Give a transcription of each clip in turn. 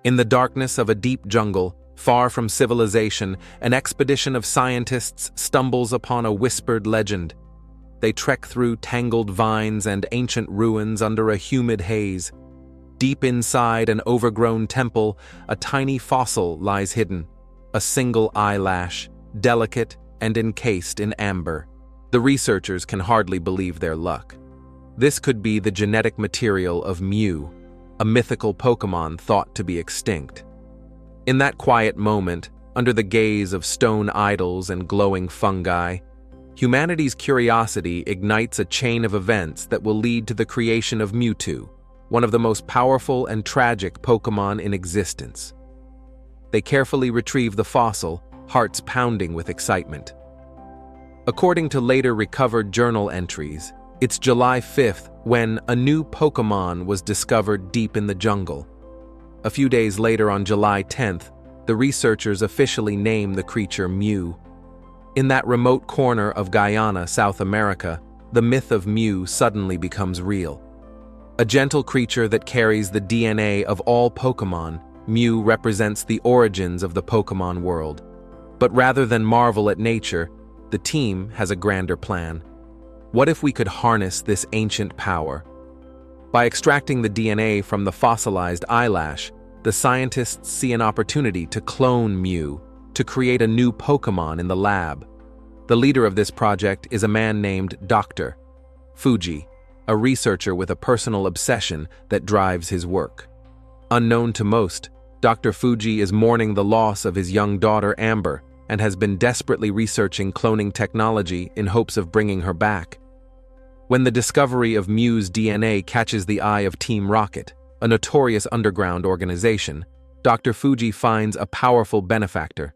In the darkness of a deep jungle, far from civilization, an expedition of scientists stumbles upon a whispered legend. They trek through tangled vines and ancient ruins under a humid haze. Deep inside an overgrown temple, a tiny fossil lies hidden, a single eyelash, delicate and encased in amber. The researchers can hardly believe their luck. This could be the genetic material of Mew, a mythical Pokémon thought to be extinct. In that quiet moment, under the gaze of stone idols and glowing fungi, humanity's curiosity ignites a chain of events that will lead to the creation of Mewtwo, one of the most powerful and tragic Pokémon in existence. They carefully retrieve the fossil, hearts pounding with excitement. According to later recovered journal entries, it's July 5th when a new Pokémon was discovered deep in the jungle. A few days later, on July 10th, the researchers officially name the creature Mew. In that remote corner of Guyana, South America, the myth of Mew suddenly becomes real. A gentle creature that carries the DNA of all Pokémon, Mew represents the origins of the Pokémon world. But rather than marvel at nature, the team has a grander plan. What if we could harness this ancient power? By extracting the DNA from the fossilized eyelash, the scientists see an opportunity to clone Mew, to create a new Pokémon in the lab. The leader of this project is a man named Dr. Fuji, a researcher with a personal obsession that drives his work. Unknown to most, Dr. Fuji is mourning the loss of his young daughter Amber and has been desperately researching cloning technology in hopes of bringing her back. When the discovery of Mew's DNA catches the eye of Team Rocket, a notorious underground organization, Dr. Fuji finds a powerful benefactor.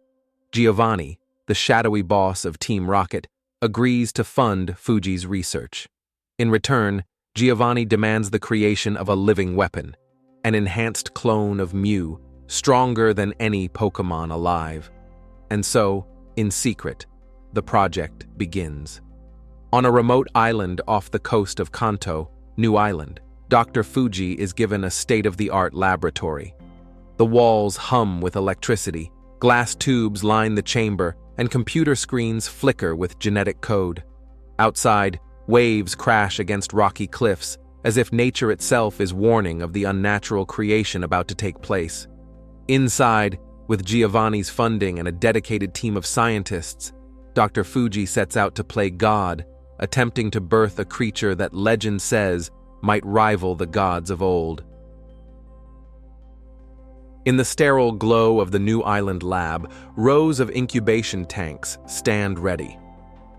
Giovanni, the shadowy boss of Team Rocket, agrees to fund Fuji's research. In return, Giovanni demands the creation of a living weapon, an enhanced clone of Mew, stronger than any Pokémon alive. And so, in secret, the project begins. On a remote island off the coast of Kanto, New Island, Dr. Fuji is given a state-of-the-art laboratory. The walls hum with electricity, glass tubes line the chamber, and computer screens flicker with genetic code. Outside, waves crash against rocky cliffs, as if nature itself is warning of the unnatural creation about to take place. Inside, with Giovanni's funding and a dedicated team of scientists, Dr. Fuji sets out to play God, attempting to birth a creature that legend says might rival the gods of old. In the sterile glow of the New Island lab, rows of incubation tanks stand ready.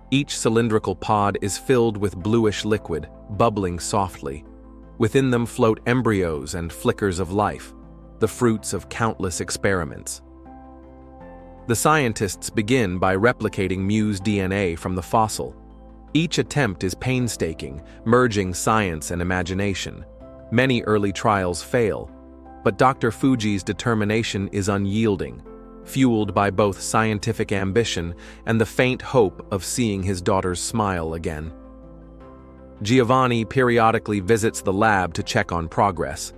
Each cylindrical pod is filled with bluish liquid, bubbling softly. Within them float embryos and flickers of life, the fruits of countless experiments. The scientists begin by replicating Mew's DNA from the fossil. Each attempt is painstaking, merging science and imagination. Many early trials fail, but Dr. Fuji's determination is unyielding, fueled by both scientific ambition and the faint hope of seeing his daughter's smile again. Giovanni periodically visits the lab to check on progress.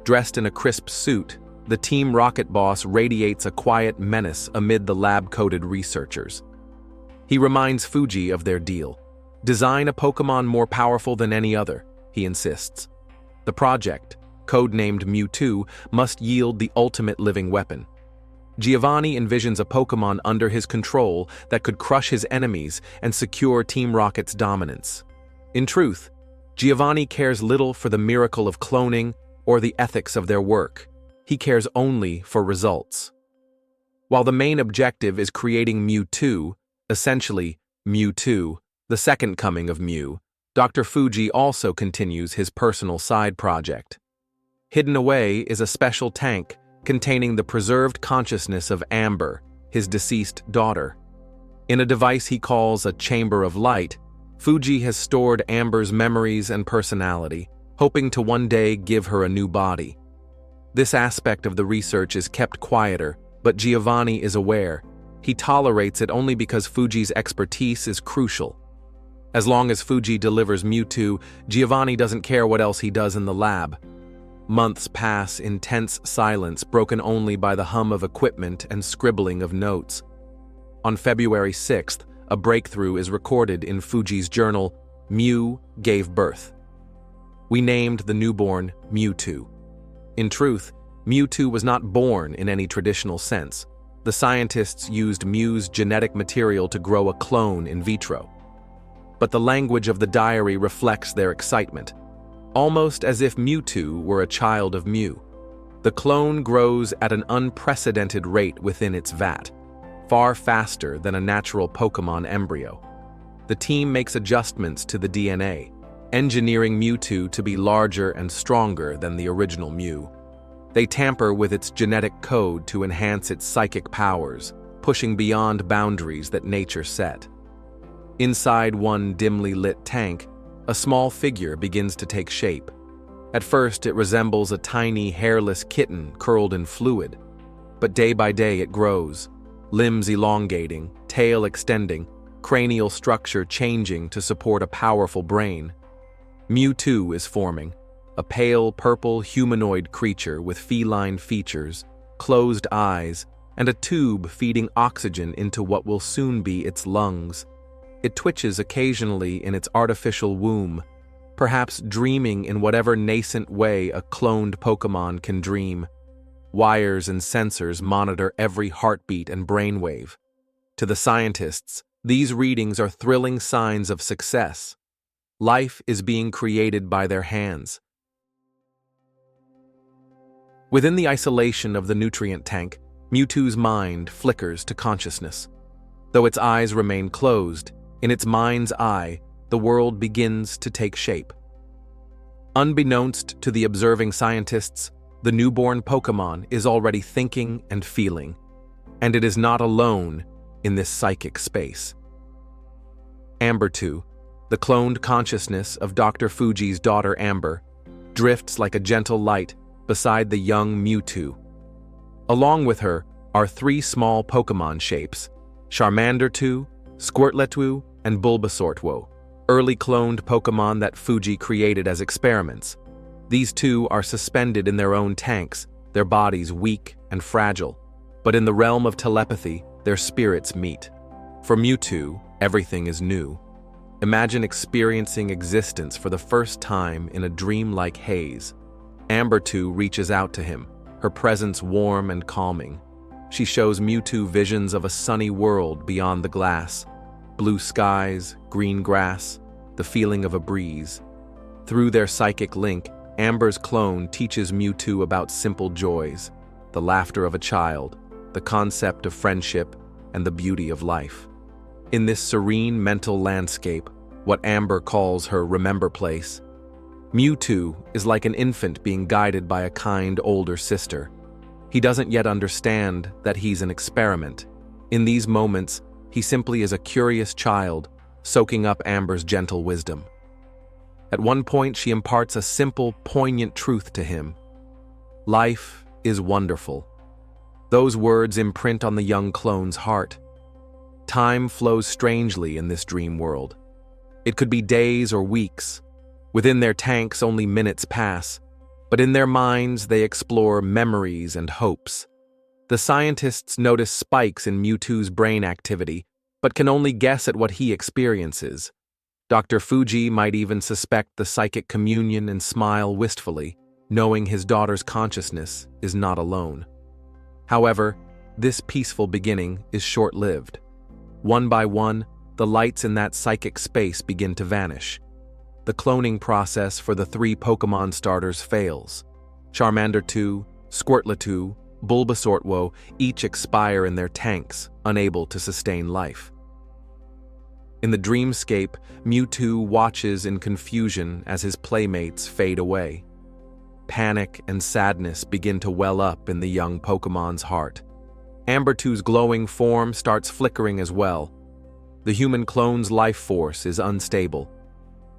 Dressed in a crisp suit, the Team Rocket boss radiates a quiet menace amid the lab-coated researchers. He reminds Fuji of their deal. Design a Pokémon more powerful than any other, he insists. The project, codenamed Mewtwo, must yield the ultimate living weapon. Giovanni envisions a Pokémon under his control that could crush his enemies and secure Team Rocket's dominance. In truth, Giovanni cares little for the miracle of cloning or the ethics of their work. He cares only for results. While the main objective is creating Mewtwo, essentially Mewtwo, the second coming of Mew, Dr. Fuji also continues his personal side project. Hidden away is a special tank containing the preserved consciousness of Amber, his deceased daughter. In a device he calls a chamber of light, Fuji has stored Amber's memories and personality, hoping to one day give her a new body. This aspect of the research is kept quieter, but Giovanni is aware. He tolerates it only because Fuji's expertise is crucial. As long as Fuji delivers Mewtwo, Giovanni doesn't care what else he does in the lab. Months pass in tense silence, broken only by the hum of equipment and scribbling of notes. On February 6th, a breakthrough is recorded in Fuji's journal, Mew gave birth. We named the newborn Mewtwo. In truth, Mewtwo was not born in any traditional sense. The scientists used Mew's genetic material to grow a clone in vitro. But the language of the diary reflects their excitement, almost as if Mewtwo were a child of Mew. The clone grows at an unprecedented rate within its vat, far faster than a natural Pokémon embryo. The team makes adjustments to the DNA, engineering Mewtwo to be larger and stronger than the original Mew. They tamper with its genetic code to enhance its psychic powers, pushing beyond boundaries that nature set. Inside one dimly lit tank, a small figure begins to take shape. At first, it resembles a tiny, hairless kitten curled in fluid. But day by day it grows, limbs elongating, tail extending, cranial structure changing to support a powerful brain. Mewtwo is forming, a pale purple humanoid creature with feline features, closed eyes, and a tube feeding oxygen into what will soon be its lungs. It twitches occasionally in its artificial womb, perhaps dreaming in whatever nascent way a cloned Pokémon can dream. Wires and sensors monitor every heartbeat and brainwave. To the scientists, these readings are thrilling signs of success. Life is being created by their hands. Within the isolation of the nutrient tank, Mewtwo's mind flickers to consciousness. Though its eyes remain closed, in its mind's eye, the world begins to take shape. Unbeknownst to the observing scientists, the newborn Pokémon is already thinking and feeling, and it is not alone in this psychic space. Amber 2, the cloned consciousness of Dr. Fuji's daughter Amber, drifts like a gentle light beside the young Mewtwo. Along with her are 3 small Pokémon shapes, Charmander 2, Squirtletwo, and Bulbasaurtwo, early cloned Pokémon that Fuji created as experiments. These 2 are suspended in their own tanks, their bodies weak and fragile, but in the realm of telepathy, their spirits meet. For Mewtwo, everything is new. Imagine experiencing existence for the first time in a dreamlike haze. Amber 2 reaches out to him, her presence warm and calming. She shows Mewtwo visions of a sunny world beyond the glass. Blue skies, green grass, the feeling of a breeze. Through their psychic link, Amber's clone teaches Mewtwo about simple joys, the laughter of a child, the concept of friendship, and the beauty of life. In this serene mental landscape, what Amber calls her remember place, Mewtwo is like an infant being guided by a kind older sister. He doesn't yet understand that he's an experiment. In these moments, he simply is a curious child, soaking up Amber's gentle wisdom. At one point, she imparts a simple, poignant truth to him. Life is wonderful. Those words imprint on the young clone's heart. Time flows strangely in this dream world. It could be days or weeks. Within their tanks, only minutes pass, but in their minds, they explore memories and hopes. The scientists notice spikes in Mewtwo's brain activity, but can only guess at what he experiences. Dr. Fuji might even suspect the psychic communion and smile wistfully, knowing his daughter's consciousness is not alone. However, this peaceful beginning is short-lived. One by one, the lights in that psychic space begin to vanish. The cloning process for the 3 Pokémon starters fails. Charmander 2, Squirtletwo, Bulbasaurtwo each expire in their tanks, unable to sustain life. In the dreamscape, Mewtwo watches in confusion as his playmates fade away. Panic and sadness begin to well up in the young Pokémon's heart. Amber 2's glowing form starts flickering as well. The human clone's life force is unstable.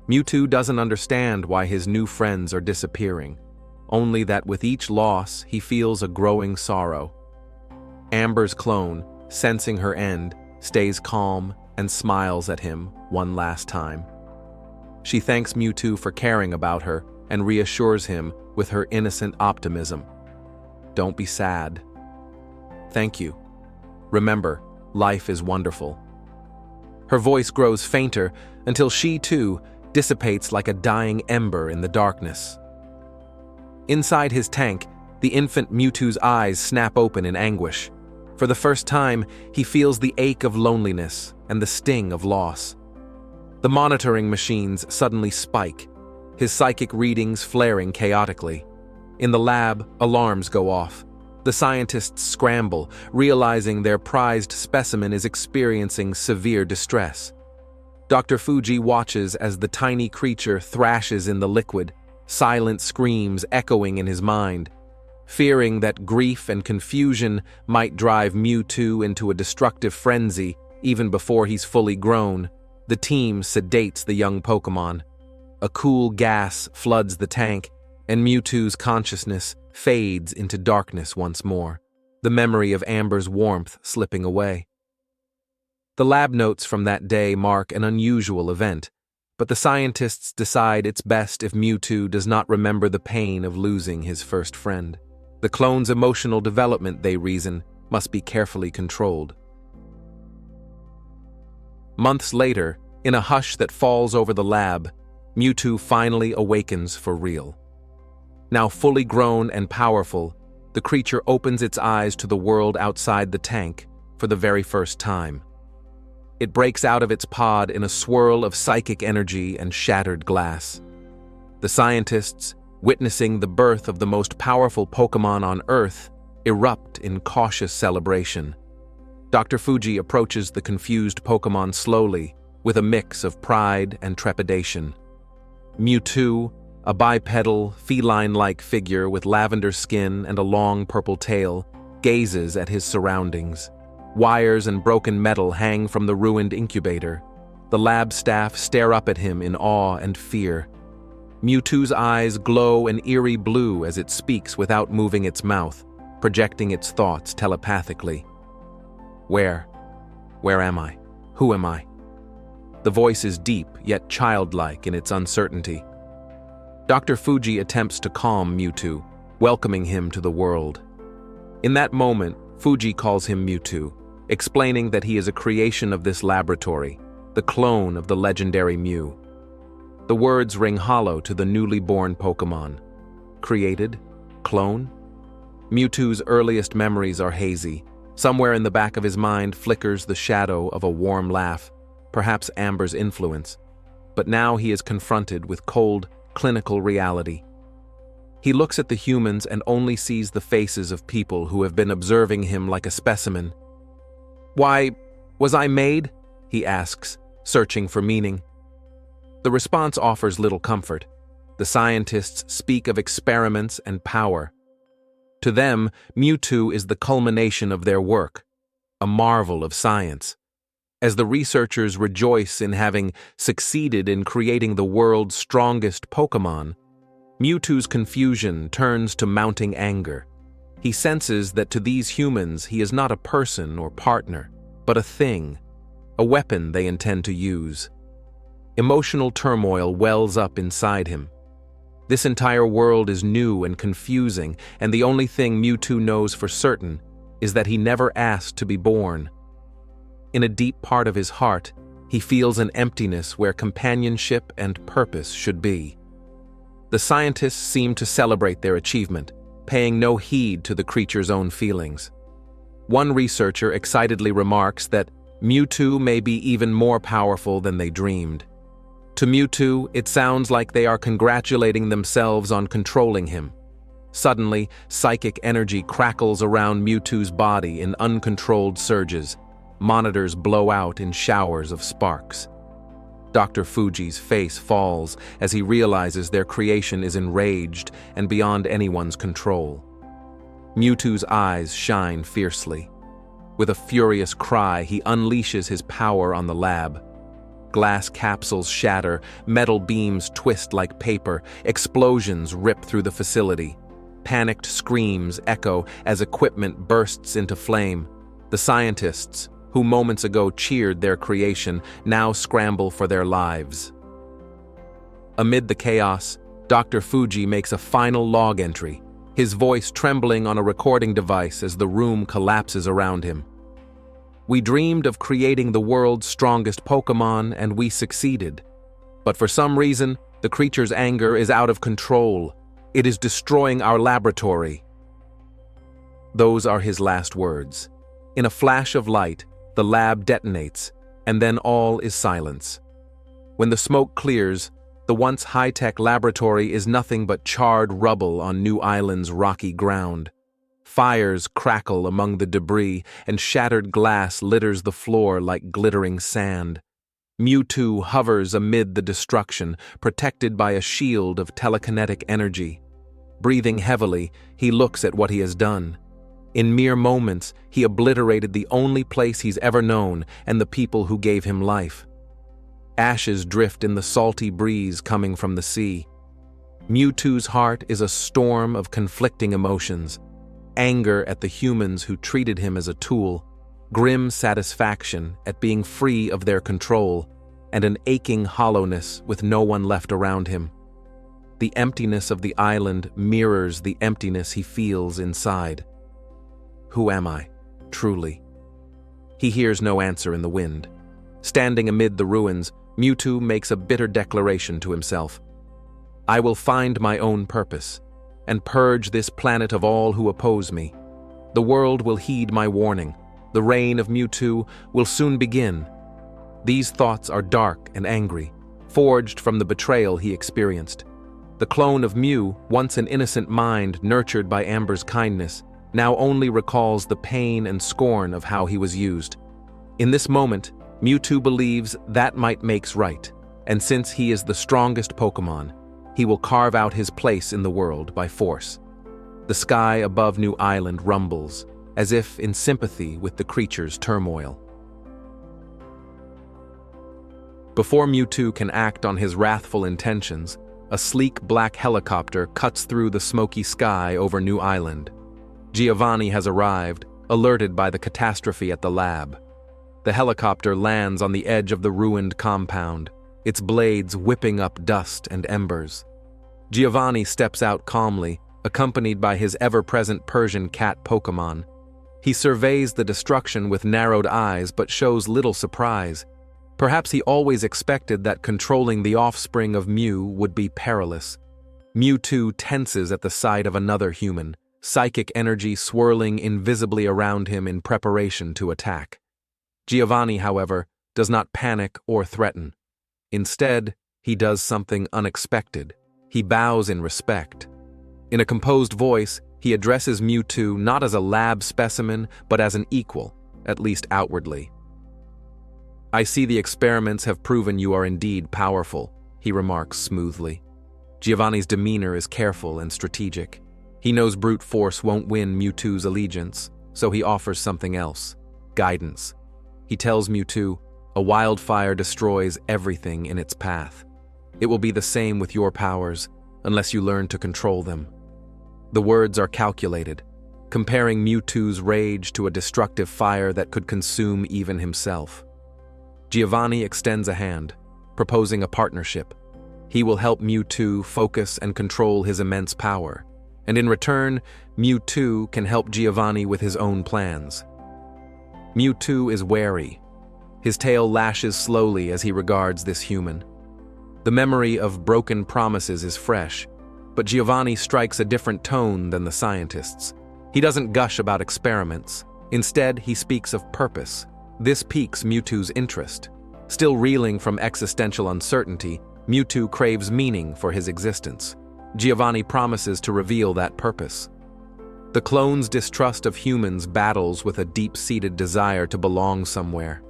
Mewtwo doesn't understand why his new friends are disappearing, only that with each loss he feels a growing sorrow. Amber's clone, sensing her end, stays calm and smiles at him one last time. She thanks Mewtwo for caring about her and reassures him with her innocent optimism. "Don't be sad. Thank you. Remember, life is wonderful." Her voice grows fainter until she, too, dissipates like a dying ember in the darkness. Inside his tank, the infant Mewtwo's eyes snap open in anguish. For the first time, he feels the ache of loneliness and the sting of loss. The monitoring machines suddenly spike, his psychic readings flaring chaotically. In the lab, alarms go off. The scientists scramble, realizing their prized specimen is experiencing severe distress. Dr. Fuji watches as the tiny creature thrashes in the liquid, silent screams echoing in his mind. Fearing that grief and confusion might drive Mewtwo into a destructive frenzy even before he's fully grown, the team sedates the young Pokémon. A cool gas floods the tank, and Mewtwo's consciousness fades into darkness once more, the memory of Amber's warmth slipping away. The lab notes from that day mark an unusual event, but the scientists decide it's best if Mewtwo does not remember the pain of losing his first friend. The clone's emotional development, they reason, must be carefully controlled. Months later, in a hush that falls over the lab, Mewtwo finally awakens for real. Now fully grown and powerful, the creature opens its eyes to the world outside the tank for the very first time. It breaks out of its pod in a swirl of psychic energy and shattered glass. The scientists, witnessing the birth of the most powerful Pokémon on Earth, erupt in cautious celebration. Dr. Fuji approaches the confused Pokémon slowly, with a mix of pride and trepidation. Mewtwo, a bipedal, feline-like figure with lavender skin and a long purple tail, gazes at his surroundings. Wires and broken metal hang from the ruined incubator. The lab staff stare up at him in awe and fear. Mewtwo's eyes glow an eerie blue as it speaks without moving its mouth, projecting its thoughts telepathically. Where am I? Who am I? The voice is deep, yet childlike in its uncertainty. Dr. Fuji attempts to calm Mewtwo, welcoming him to the world. In that moment, Fuji calls him Mewtwo, explaining that he is a creation of this laboratory, the clone of the legendary Mew. The words ring hollow to the newly born Pokémon. Created? Clone? Mewtwo's earliest memories are hazy. Somewhere in the back of his mind flickers the shadow of a warm laugh, perhaps Amber's influence. But now he is confronted with cold, clinical reality. He looks at the humans and only sees the faces of people who have been observing him like a specimen. "Why, was I made?" he asks, searching for meaning. The response offers little comfort. The scientists speak of experiments and power. To them, Mewtwo is the culmination of their work, a marvel of science. As the researchers rejoice in having succeeded in creating the world's strongest Pokémon, Mewtwo's confusion turns to mounting anger. He senses that to these humans he is not a person or partner, but a thing, a weapon they intend to use. Emotional turmoil wells up inside him. This entire world is new and confusing, and the only thing Mewtwo knows for certain is that he never asked to be born. In a deep part of his heart, he feels an emptiness where companionship and purpose should be. The scientists seem to celebrate their achievement, paying no heed to the creature's own feelings. One researcher excitedly remarks that Mewtwo may be even more powerful than they dreamed. To Mewtwo, it sounds like they are congratulating themselves on controlling him. Suddenly, psychic energy crackles around Mewtwo's body in uncontrolled surges. Monitors blow out in showers of sparks. Dr. Fuji's face falls as he realizes their creation is enraged and beyond anyone's control. Mewtwo's eyes shine fiercely. With a furious cry, he unleashes his power on the lab. Glass capsules shatter, metal beams twist like paper, explosions rip through the facility. Panicked screams echo as equipment bursts into flame. The scientists, who moments ago cheered their creation, now scramble for their lives. Amid the chaos, Dr. Fuji makes a final log entry, his voice trembling on a recording device as the room collapses around him. We dreamed of creating the world's strongest Pokémon, and we succeeded. But for some reason, the creature's anger is out of control. It is destroying our laboratory. Those are his last words. In a flash of light, the lab detonates, and then all is silence. When the smoke clears, the once high-tech laboratory is nothing but charred rubble on New Island's rocky ground. Fires crackle among the debris, and shattered glass litters the floor like glittering sand. Mewtwo hovers amid the destruction, protected by a shield of telekinetic energy. Breathing heavily, he looks at what he has done. In mere moments, he obliterated the only place he's ever known and the people who gave him life. Ashes drift in the salty breeze coming from the sea. Mewtwo's heart is a storm of conflicting emotions. Anger at the humans who treated him as a tool, grim satisfaction at being free of their control, and an aching hollowness with no one left around him. The emptiness of the island mirrors the emptiness he feels inside. Who am I, truly? He hears no answer in the wind. Standing amid the ruins, Mewtwo makes a bitter declaration to himself. I will find my own purpose, and purge this planet of all who oppose me. The world will heed my warning. The reign of Mewtwo will soon begin. These thoughts are dark and angry, forged from the betrayal he experienced. The clone of Mew, once an innocent mind nurtured by Amber's kindness, now only recalls the pain and scorn of how he was used. In this moment, Mewtwo believes that might makes right, and since he is the strongest Pokémon, he will carve out his place in the world by force. The sky above New Island rumbles, as if in sympathy with the creature's turmoil. Before Mewtwo can act on his wrathful intentions, a sleek black helicopter cuts through the smoky sky over New Island. Giovanni has arrived, alerted by the catastrophe at the lab. The helicopter lands on the edge of the ruined compound, its blades whipping up dust and embers. Giovanni steps out calmly, accompanied by his ever-present Persian cat Pokémon. He surveys the destruction with narrowed eyes but shows little surprise. Perhaps he always expected that controlling the offspring of Mew would be perilous. Mewtwo tenses at the sight of another human, psychic energy swirling invisibly around him in preparation to attack. Giovanni, however, does not panic or threaten. Instead, he does something unexpected. He bows in respect. In a composed voice, he addresses Mewtwo not as a lab specimen, but as an equal, at least outwardly. I see the experiments have proven you are indeed powerful, he remarks smoothly. Giovanni's demeanor is careful and strategic. He knows brute force won't win Mewtwo's allegiance, so he offers something else: guidance. He tells Mewtwo, a wildfire destroys everything in its path. It will be the same with your powers, unless you learn to control them. The words are calculated, comparing Mewtwo's rage to a destructive fire that could consume even himself. Giovanni extends a hand, proposing a partnership. He will help Mewtwo focus and control his immense power, and in return, Mewtwo can help Giovanni with his own plans. Mewtwo is wary. His tail lashes slowly as he regards this human. The memory of broken promises is fresh, but Giovanni strikes a different tone than the scientists. He doesn't gush about experiments. Instead, he speaks of purpose. This piques Mewtwo's interest. Still reeling from existential uncertainty, Mewtwo craves meaning for his existence. Giovanni promises to reveal that purpose. The clone's distrust of humans battles with a deep-seated desire to belong somewhere.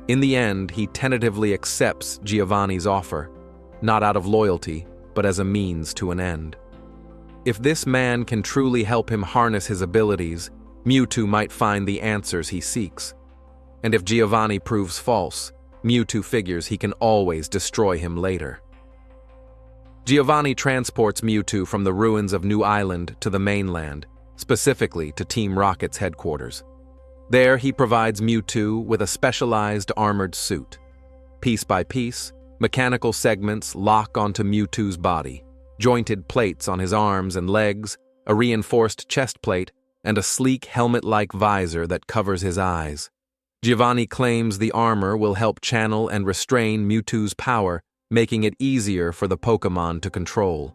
In the end, he tentatively accepts Giovanni's offer, not out of loyalty, but as a means to an end. If this man can truly help him harness his abilities, Mewtwo might find the answers he seeks. And if Giovanni proves false, Mewtwo figures he can always destroy him later. Giovanni transports Mewtwo from the ruins of New Island to the mainland, specifically to Team Rocket's headquarters. There, he provides Mewtwo with a specialized armored suit. Piece by piece, mechanical segments lock onto Mewtwo's body. jointed plates on his arms and legs, a reinforced chest plate, and a sleek helmet-like visor that covers his eyes. Giovanni claims the armor will help channel and restrain Mewtwo's power, making it easier for the Pokémon to control.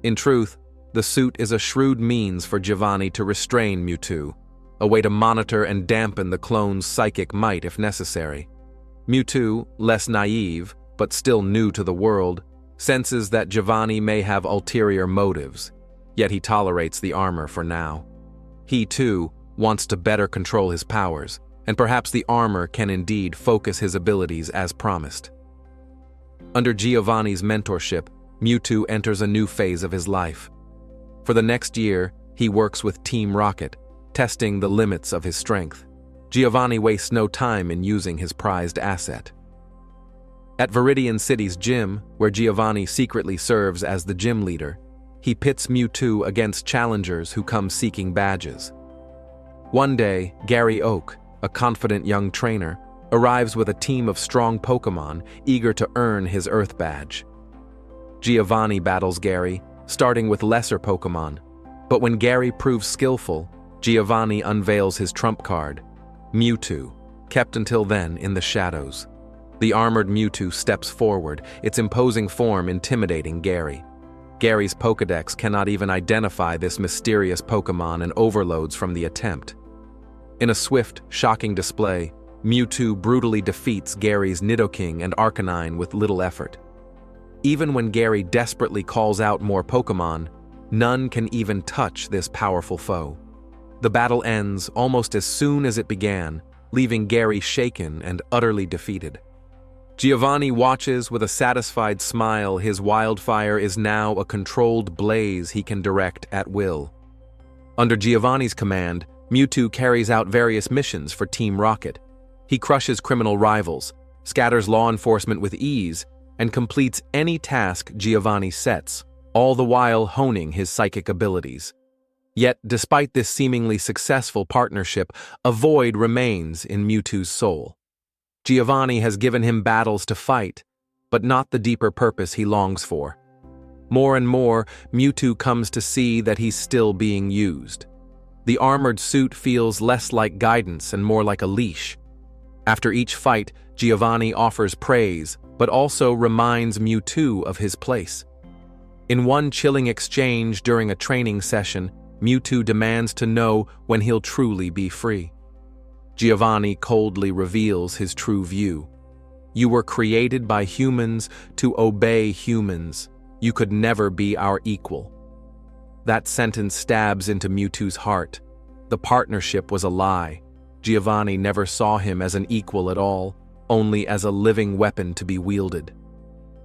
In truth, the suit is a shrewd means for Giovanni to restrain Mewtwo, a way to monitor and dampen the clone's psychic might if necessary. Mewtwo, less naive, but still new to the world, senses that Giovanni may have ulterior motives, yet he tolerates the armor for now. He, too, wants to better control his powers, and perhaps the armor can indeed focus his abilities as promised. Under Giovanni's mentorship, Mewtwo enters a new phase of his life. For the next year, he works with Team Rocket, testing the limits of his strength. Giovanni wastes no time in using his prized asset. At Viridian City's gym, where Giovanni secretly serves as the gym leader, he pits Mewtwo against challengers who come seeking badges. One day, Gary Oak, a confident young trainer, arrives with a team of strong Pokémon eager to earn his Earth badge. Giovanni battles Gary, starting with lesser Pokémon, but when Gary proves skillful, Giovanni unveils his trump card, Mewtwo, kept until then in the shadows. The armored Mewtwo steps forward, its imposing form intimidating Gary. Gary's Pokédex cannot even identify this mysterious Pokémon and overloads from the attempt. In a swift, shocking display, Mewtwo brutally defeats Gary's Nidoking and Arcanine with little effort. Even when Gary desperately calls out more Pokémon, none can even touch this powerful foe. The battle ends almost as soon as it began, leaving Gary shaken and utterly defeated. Giovanni watches with a satisfied smile. His wildfire is now a controlled blaze he can direct at will. Under Giovanni's command, Mewtwo carries out various missions for Team Rocket. He crushes criminal rivals, scatters law enforcement with ease, and completes any task Giovanni sets, all the while honing his psychic abilities. Yet, despite this seemingly successful partnership, a void remains in Mewtwo's soul. Giovanni has given him battles to fight, but not the deeper purpose he longs for. More and more, Mewtwo comes to see that he's still being used. The armored suit feels less like guidance and more like a leash. After each fight, Giovanni offers praise, but also reminds Mewtwo of his place. In one chilling exchange during a training session, Mewtwo demands to know when he'll truly be free. Giovanni coldly reveals his true view. You were created by humans to obey humans. You could never be our equal. That sentence stabs into Mewtwo's heart. The partnership was a lie. Giovanni never saw him as an equal at all, only as a living weapon to be wielded.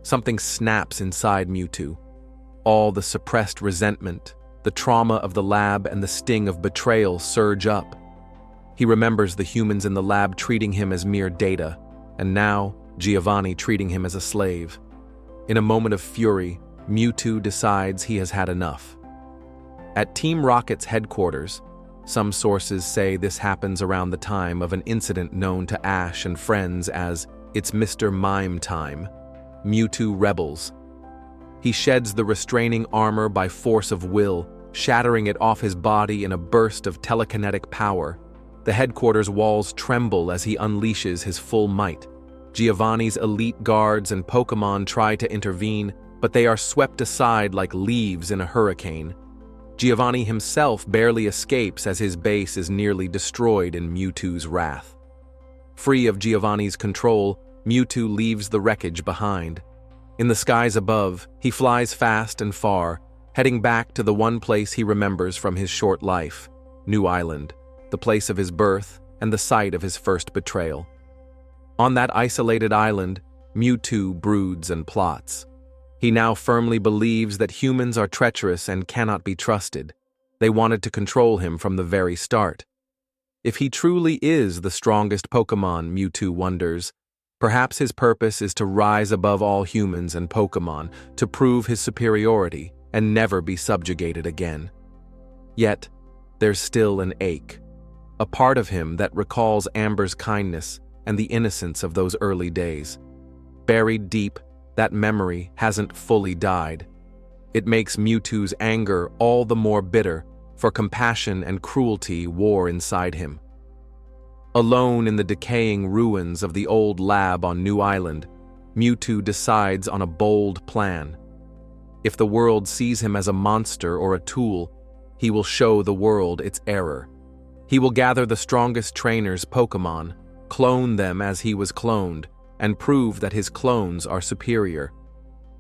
Something snaps inside Mewtwo. All the suppressed resentment, the trauma of the lab, and the sting of betrayal surge up. He remembers the humans in the lab treating him as mere data, and now Giovanni treating him as a slave. In a moment of fury, Mewtwo decides he has had enough. At Team Rocket's headquarters, some sources say this happens around the time of an incident known to Ash and friends as "It's Mr. Mime Time." Mewtwo rebels. He sheds the restraining armor by force of will, shattering it off his body in a burst of telekinetic power. The headquarters walls tremble as he unleashes his full might. Giovanni's elite guards and Pokémon try to intervene, but they are swept aside like leaves in a hurricane. Giovanni himself barely escapes as his base is nearly destroyed in Mewtwo's wrath. Free of Giovanni's control, Mewtwo leaves the wreckage behind. In the skies above, he flies fast and far, heading back to the one place he remembers from his short life, New Island, the place of his birth and the site of his first betrayal. On that isolated island, Mewtwo broods and plots. He now firmly believes that humans are treacherous and cannot be trusted. They wanted to control him from the very start. If he truly is the strongest Pokémon, Mewtwo wonders, perhaps his purpose is to rise above all humans and Pokémon, to prove his superiority and never be subjugated again. Yet, there's still an ache, a part of him that recalls Amber's kindness and the innocence of those early days. Buried deep, that memory hasn't fully died. It makes Mewtwo's anger all the more bitter, for compassion and cruelty war inside him. Alone in the decaying ruins of the old lab on New Island, Mewtwo decides on a bold plan. If the world sees him as a monster or a tool, he will show the world its error. He will gather the strongest trainers' Pokémon, clone them as he was cloned, and prove that his clones are superior.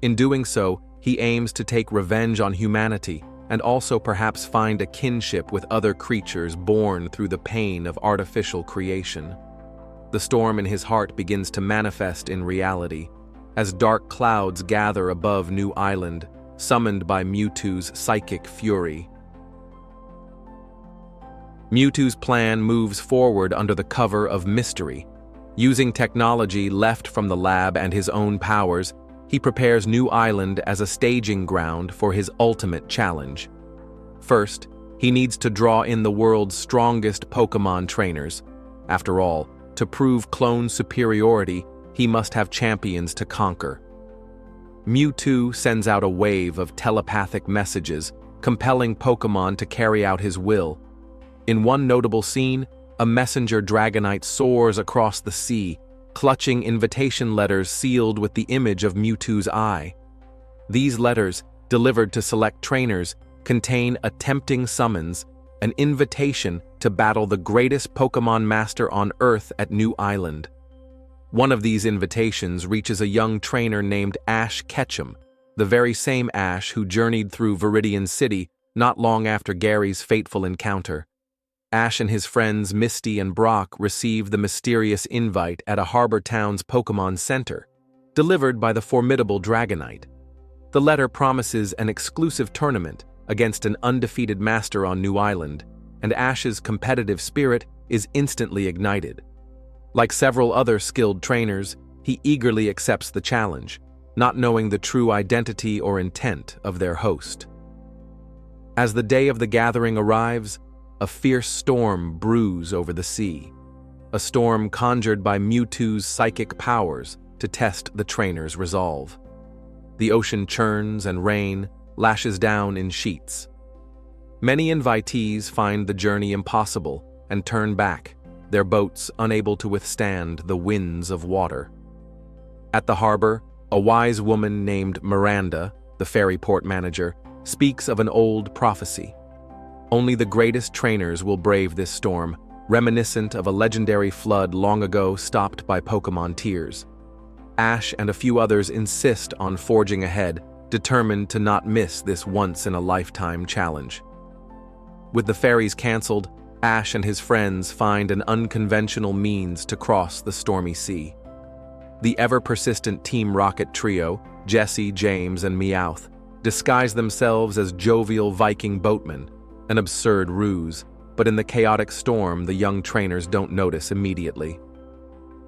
In doing so, he aims to take revenge on humanity and also perhaps find a kinship with other creatures born through the pain of artificial creation. The storm in his heart begins to manifest in reality, as dark clouds gather above New Island, summoned by Mewtwo's psychic fury. Mewtwo's plan moves forward under the cover of mystery. Using technology left from the lab and his own powers, he prepares New Island as a staging ground for his ultimate challenge. First, he needs to draw in the world's strongest Pokémon trainers. After all, to prove clone superiority, he must have champions to conquer. Mewtwo sends out a wave of telepathic messages, compelling Pokémon to carry out his will. In one notable scene, a messenger Dragonite soars across the sea, clutching invitation letters sealed with the image of Mewtwo's eye. These letters, delivered to select trainers, contain a tempting summons, an invitation to battle the greatest Pokémon master on Earth at New Island. One of these invitations reaches a young trainer named Ash Ketchum, the very same Ash who journeyed through Viridian City not long after Gary's fateful encounter. Ash and his friends Misty and Brock receive the mysterious invite at a harbor town's Pokémon Center, delivered by the formidable Dragonite. The letter promises an exclusive tournament against an undefeated master on New Island, and Ash's competitive spirit is instantly ignited. Like several other skilled trainers, he eagerly accepts the challenge, not knowing the true identity or intent of their host. As the day of the gathering arrives, a fierce storm brews over the sea, a storm conjured by Mewtwo's psychic powers to test the trainer's resolve. The ocean churns and rain lashes down in sheets. Many invitees find the journey impossible and turn back, their boats unable to withstand the winds of water. At the harbor, a wise woman named Miranda, the ferry port manager, speaks of an old prophecy. Only the greatest trainers will brave this storm, reminiscent of a legendary flood long ago stopped by Pokémon tears. Ash and a few others insist on forging ahead, determined to not miss this once-in-a-lifetime challenge. With the ferries cancelled, Ash and his friends find an unconventional means to cross the stormy sea. The ever-persistent Team Rocket trio, Jesse, James, and Meowth, disguise themselves as jovial Viking boatmen, an absurd ruse, but in the chaotic storm the young trainers don't notice immediately.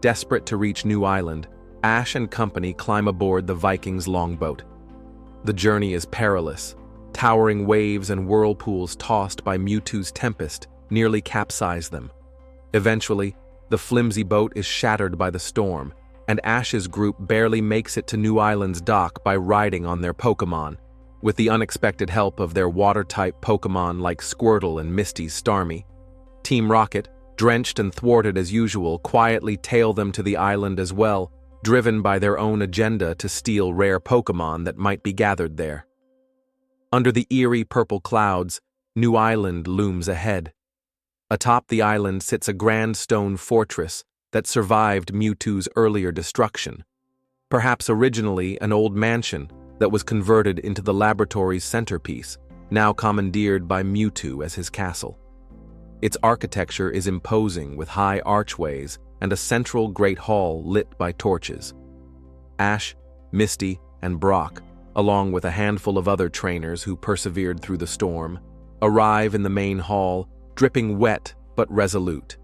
Desperate to reach New Island, Ash and company climb aboard the Vikings' longboat. The journey is perilous. Towering waves and whirlpools tossed by Mewtwo's tempest nearly capsize them. Eventually, the flimsy boat is shattered by the storm, and Ash's group barely makes it to New Island's dock by riding on their Pokémon, with the unexpected help of their water-type Pokémon like Squirtle and Misty's Starmie. Team Rocket, drenched and thwarted as usual, quietly tail them to the island as well, driven by their own agenda to steal rare Pokémon that might be gathered there. Under the eerie purple clouds, New Island looms ahead. Atop the island sits a grand stone fortress that survived Mewtwo's earlier destruction, perhaps originally an old mansion that was converted into the laboratory's centerpiece, now commandeered by Mewtwo as his castle. Its architecture is imposing with high archways and a central great hall lit by torches. Ash, Misty, and Brock, along with a handful of other trainers who persevered through the storm, arrive in the main hall, dripping wet but resolute.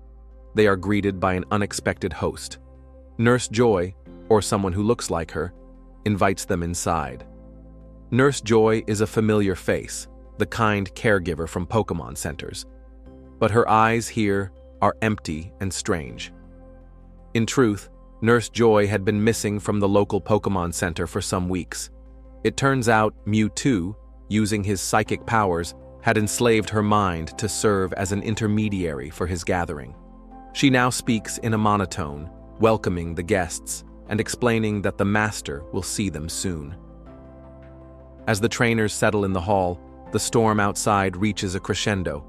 They are greeted by an unexpected host. Nurse Joy, or someone who looks like her, invites them inside. Nurse Joy is a familiar face, the kind caregiver from Pokémon centers. But her eyes here are empty and strange. In truth, Nurse Joy had been missing from the local Pokémon Center for some weeks. It turns out Mewtwo, using his psychic powers, had enslaved her mind to serve as an intermediary for his gathering. She now speaks in a monotone, welcoming the guests and explaining that the master will see them soon. As the trainers settle in the hall, the storm outside reaches a crescendo.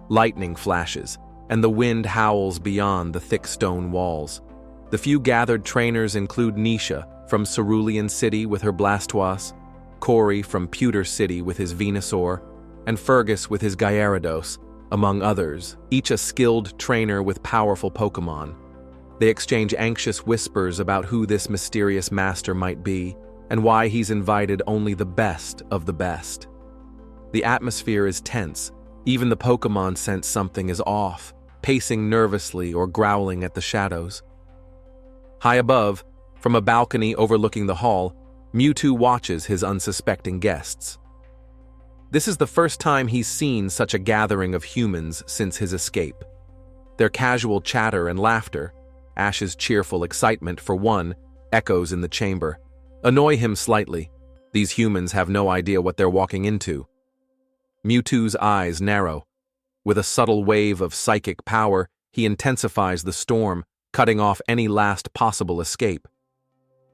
Lightning flashes, and the wind howls beyond the thick stone walls. The few gathered trainers include Nisha from Cerulean City with her Blastoise, Corey from Pewter City with his Venusaur, and Fergus with his Gyarados, among others, each a skilled trainer with powerful Pokémon. They exchange anxious whispers about who this mysterious master might be, and why he's invited only the best of the best. The atmosphere is tense. Even the Pokémon sense something is off, pacing nervously or growling at the shadows. High above, from a balcony overlooking the hall, Mewtwo watches his unsuspecting guests. This is the first time he's seen such a gathering of humans since his escape. Their casual chatter and laughter, Ash's cheerful excitement for one, echoes in the chamber, annoy him slightly. These humans have no idea what they're walking into. Mewtwo's eyes narrow. With a subtle wave of psychic power, he intensifies the storm, cutting off any last possible escape.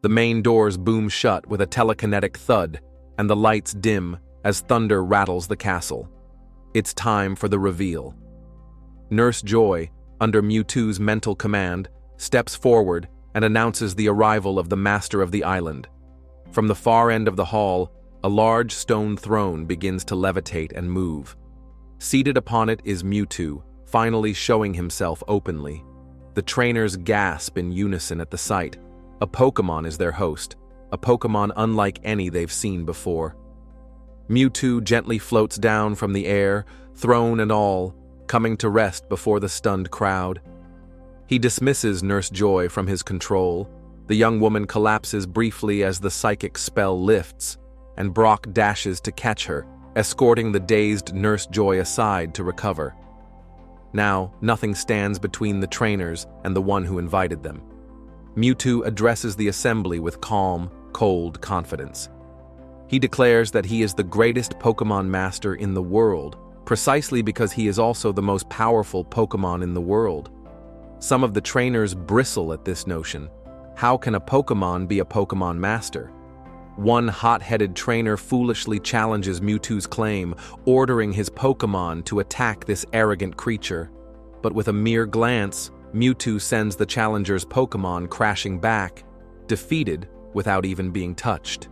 The main doors boom shut with a telekinetic thud, and the lights dim as thunder rattles the castle. It's time for the reveal. Nurse Joy, under Mewtwo's mental command, steps forward and announces the arrival of the master of the island. From the far end of the hall, a large stone throne begins to levitate and move. Seated upon it is Mewtwo, finally showing himself openly. The trainers gasp in unison at the sight. A Pokémon is their host, a Pokémon unlike any they've seen before. Mewtwo gently floats down from the air, throne and all, coming to rest before the stunned crowd. He dismisses Nurse Joy from his control. The young woman collapses briefly as the psychic spell lifts, and Brock dashes to catch her, escorting the dazed Nurse Joy aside to recover. Now, nothing stands between the trainers and the one who invited them. Mewtwo addresses the assembly with calm, cold confidence. He declares that he is the greatest Pokémon master in the world, precisely because he is also the most powerful Pokémon in the world. Some of the trainers bristle at this notion. How can a Pokémon be a Pokémon master? One hot-headed trainer foolishly challenges Mewtwo's claim, ordering his Pokémon to attack this arrogant creature. But with a mere glance, Mewtwo sends the challenger's Pokémon crashing back, defeated without even being touched.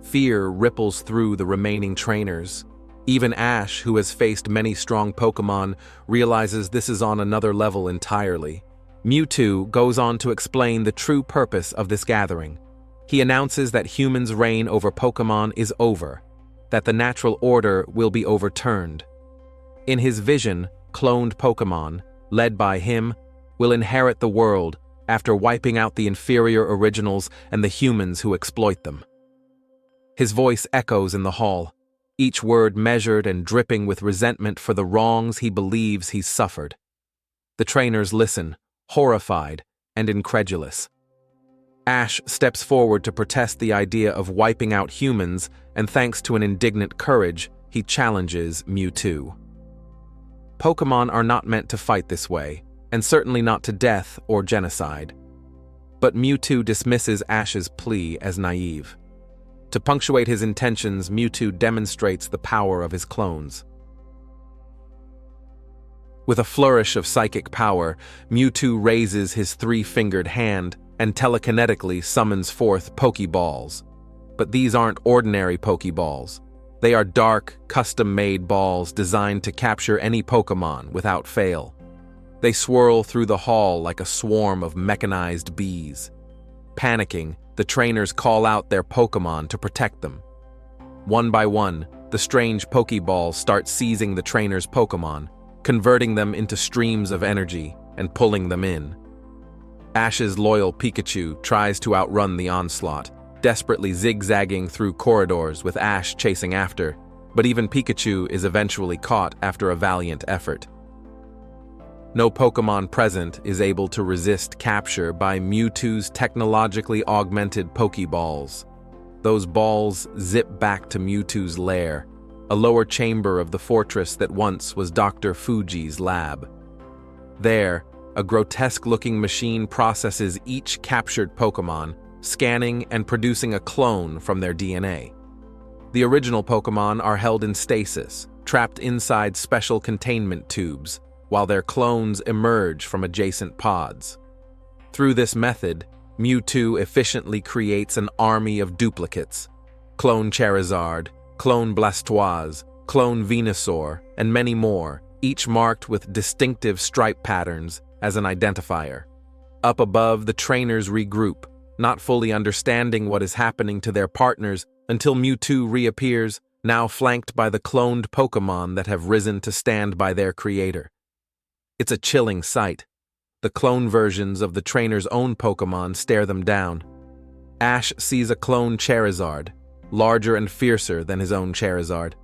Fear ripples through the remaining trainers. Even Ash, who has faced many strong Pokémon, realizes this is on another level entirely. Mewtwo goes on to explain the true purpose of this gathering. He announces that humans' reign over Pokémon is over, that the natural order will be overturned. In his vision, cloned Pokémon, led by him, will inherit the world after wiping out the inferior originals and the humans who exploit them. His voice echoes in the hall, each word measured and dripping with resentment for the wrongs he believes he's suffered. The trainers listen, horrified and incredulous. Ash steps forward to protest the idea of wiping out humans, and thanks to an indignant courage, he challenges Mewtwo. Pokémon are not meant to fight this way, and certainly not to death or genocide. But Mewtwo dismisses Ash's plea as naive. To punctuate his intentions, Mewtwo demonstrates the power of his clones. With a flourish of psychic power, Mewtwo raises his three-fingered hand and telekinetically summons forth Pokeballs. But these aren't ordinary Pokeballs. They are dark, custom-made balls designed to capture any Pokémon without fail. They swirl through the hall like a swarm of mechanized bees. Panicking, the trainers call out their Pokémon to protect them. One by one, the strange Pokeballs start seizing the trainers' Pokémon, converting them into streams of energy and pulling them in. Ash's loyal Pikachu tries to outrun the onslaught, desperately zigzagging through corridors with Ash chasing after, but even Pikachu is eventually caught after a valiant effort. No Pokémon present is able to resist capture by Mewtwo's technologically augmented Pokeballs. those balls zip back to Mewtwo's lair, a lower chamber of the fortress that once was Dr. Fuji's lab. There, a grotesque-looking machine processes each captured Pokémon, scanning and producing a clone from their DNA. The original Pokémon are held in stasis, trapped inside special containment tubes, while their clones emerge from adjacent pods. Through this method, Mewtwo efficiently creates an army of duplicates: Clone Charizard, Clone Blastoise, Clone Venusaur, and many more, each marked with distinctive stripe patterns as an identifier. Up above, the trainers regroup, not fully understanding what is happening to their partners until Mewtwo reappears, now flanked by the cloned Pokémon that have risen to stand by their creator. It's a chilling sight. The clone versions of the trainer's own Pokémon stare them down. Ash sees a clone Charizard, larger and fiercer than his own Charizard.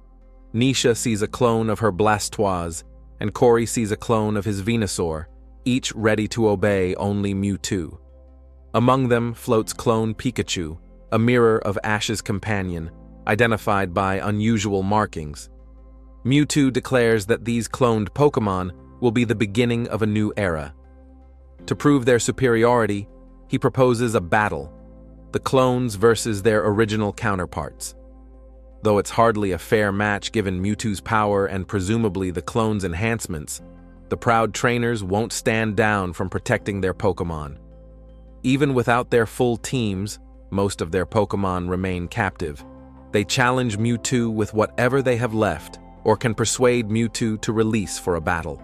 Nisha sees a clone of her Blastoise, and Corey sees a clone of his Venusaur, each ready to obey only Mewtwo. Among them floats clone Pikachu, a mirror of Ash's companion, identified by unusual markings. Mewtwo declares that these cloned Pokémon will be the beginning of a new era. To prove their superiority, he proposes a battle, the clones versus their original counterparts. Though it's hardly a fair match given Mewtwo's power and presumably the clone's enhancements, the proud trainers won't stand down from protecting their Pokémon. Even without their full teams, most of their Pokémon remain captive. They challenge Mewtwo with whatever they have left, or can persuade Mewtwo to release for a battle.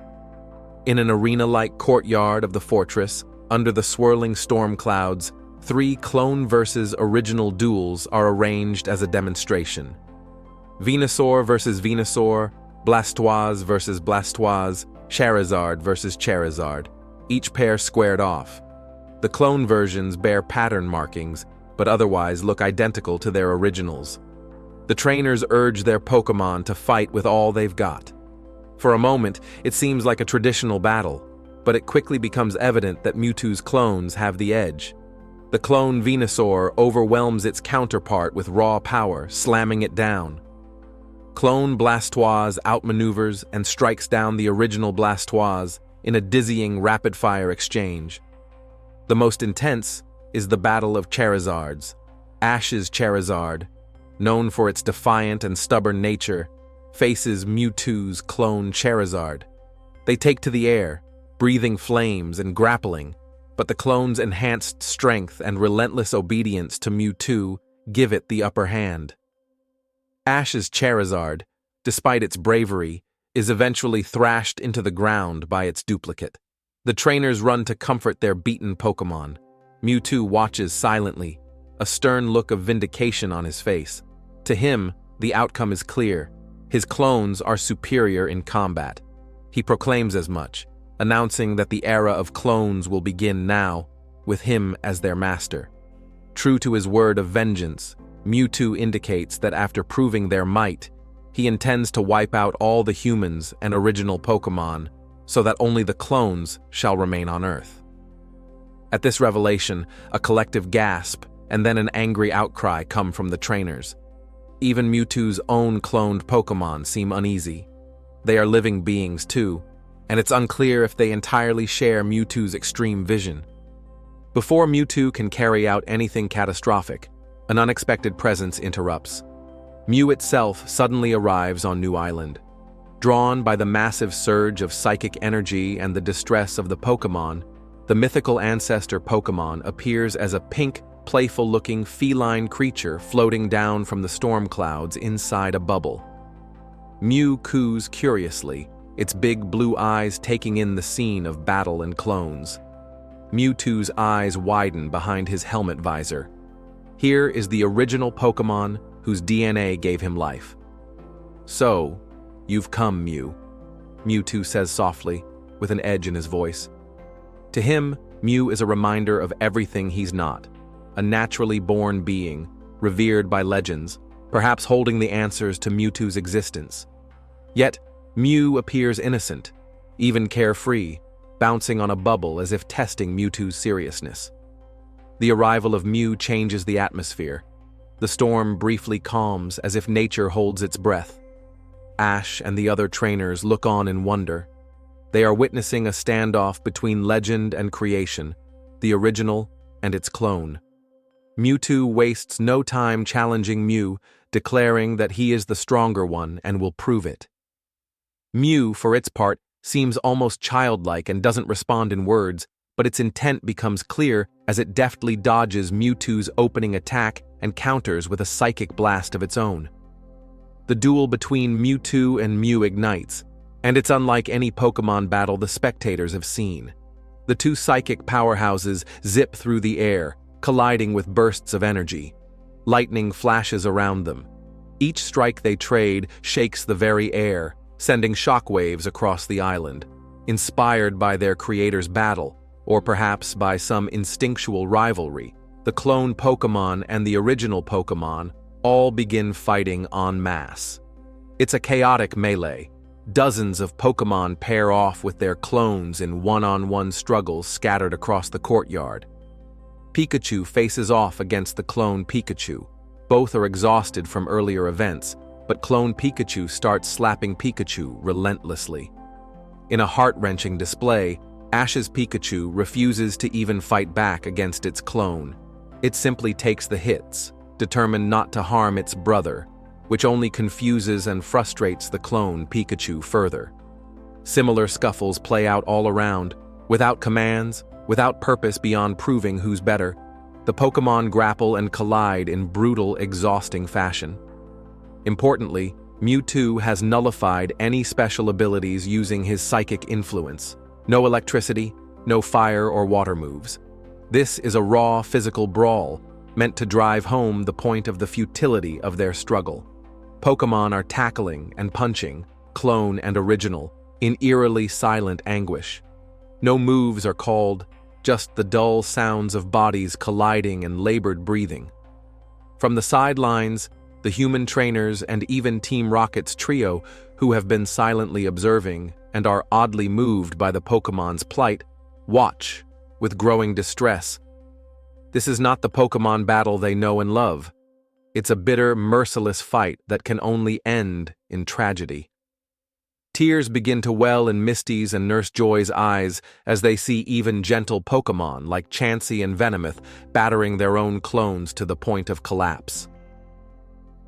In an arena-like courtyard of the fortress, under the swirling storm clouds, 3 clone versus original duels are arranged as a demonstration. Venusaur versus Venusaur, Blastoise versus Blastoise, Charizard versus Charizard, each pair squared off. The clone versions bear pattern markings, but otherwise look identical to their originals. The trainers urge their Pokémon to fight with all they've got. For a moment, it seems like a traditional battle, but it quickly becomes evident that Mewtwo's clones have the edge. The clone Venusaur overwhelms its counterpart with raw power, slamming it down. Clone Blastoise outmaneuvers and strikes down the original Blastoise in a dizzying rapid-fire exchange. The most intense is the battle of Charizards. Ash's Charizard, known for its defiant and stubborn nature, faces Mewtwo's clone Charizard. They take to the air, breathing flames and grappling, but the clone's enhanced strength and relentless obedience to Mewtwo give it the upper hand. Ash's Charizard, despite its bravery, is eventually thrashed into the ground by its duplicate. The trainers run to comfort their beaten Pokémon. Mewtwo watches silently, a stern look of vindication on his face. To him, the outcome is clear. His clones are superior in combat. He proclaims as much, announcing that the era of clones will begin now, with him as their master. True to his word of vengeance, Mewtwo indicates that after proving their might, he intends to wipe out all the humans and original Pokémon so that only the clones shall remain on Earth. At this revelation, a collective gasp and then an angry outcry come from the trainers. Even Mewtwo's own cloned Pokémon seem uneasy. They are living beings too, and it's unclear if they entirely share Mewtwo's extreme vision. Before Mewtwo can carry out anything catastrophic, an unexpected presence interrupts. Mew itself suddenly arrives on New Island. Drawn by the massive surge of psychic energy and the distress of the Pokémon, the mythical ancestor Pokémon appears as a pink, playful-looking feline creature floating down from the storm clouds inside a bubble. Mew coos curiously, its big blue eyes taking in the scene of battle and clones. Mewtwo's eyes widen behind his helmet visor. Here is the original Pokémon whose DNA gave him life. "So, you've come, Mew," Mewtwo says softly, with an edge in his voice. To him, Mew is a reminder of everything he's not. A naturally born being, revered by legends, perhaps holding the answers to Mewtwo's existence. Yet, Mew appears innocent, even carefree, bouncing on a bubble as if testing Mewtwo's seriousness. The arrival of Mew changes the atmosphere. The storm briefly calms as if nature holds its breath. Ash and the other trainers look on in wonder. They are witnessing a standoff between legend and creation, the original and its clone. Mewtwo wastes no time challenging Mew, declaring that he is the stronger one and will prove it. Mew, for its part, seems almost childlike and doesn't respond in words, but its intent becomes clear as it deftly dodges Mewtwo's opening attack and counters with a psychic blast of its own. The duel between Mewtwo and Mew ignites, and it's unlike any Pokémon battle the spectators have seen. The two psychic powerhouses zip through the air, colliding with bursts of energy. Lightning flashes around them. Each strike they trade shakes the very air, sending shockwaves across the island. Inspired by their creator's battle, or perhaps by some instinctual rivalry, the clone Pokémon and the original Pokémon all begin fighting en masse. It's a chaotic melee. Dozens of Pokémon pair off with their clones in one-on-one struggles scattered across the courtyard. Pikachu faces off against the clone Pikachu. Both are exhausted from earlier events, but clone Pikachu starts slapping Pikachu relentlessly. In a heart-wrenching display, Ash's Pikachu refuses to even fight back against its clone. It simply takes the hits, determined not to harm its brother, which only confuses and frustrates the clone Pikachu further. Similar scuffles play out all around, without commands, without purpose beyond proving who's better. The Pokémon grapple and collide in brutal, exhausting fashion. Importantly, Mewtwo has nullified any special abilities using his psychic influence. No electricity, no fire or water moves. This is a raw physical brawl, meant to drive home the point of the futility of their struggle. Pokémon are tackling and punching, clone and original, in eerily silent anguish. No moves are called, just the dull sounds of bodies colliding and labored breathing. From the sidelines, the human trainers and even Team Rocket's trio, who have been silently observing and are oddly moved by the Pokémon's plight, watch with growing distress. This is not the Pokémon battle they know and love. It's a bitter, merciless fight that can only end in tragedy. Tears begin to well in Misty's and Nurse Joy's eyes as they see even gentle Pokémon like Chansey and Venomoth battering their own clones to the point of collapse.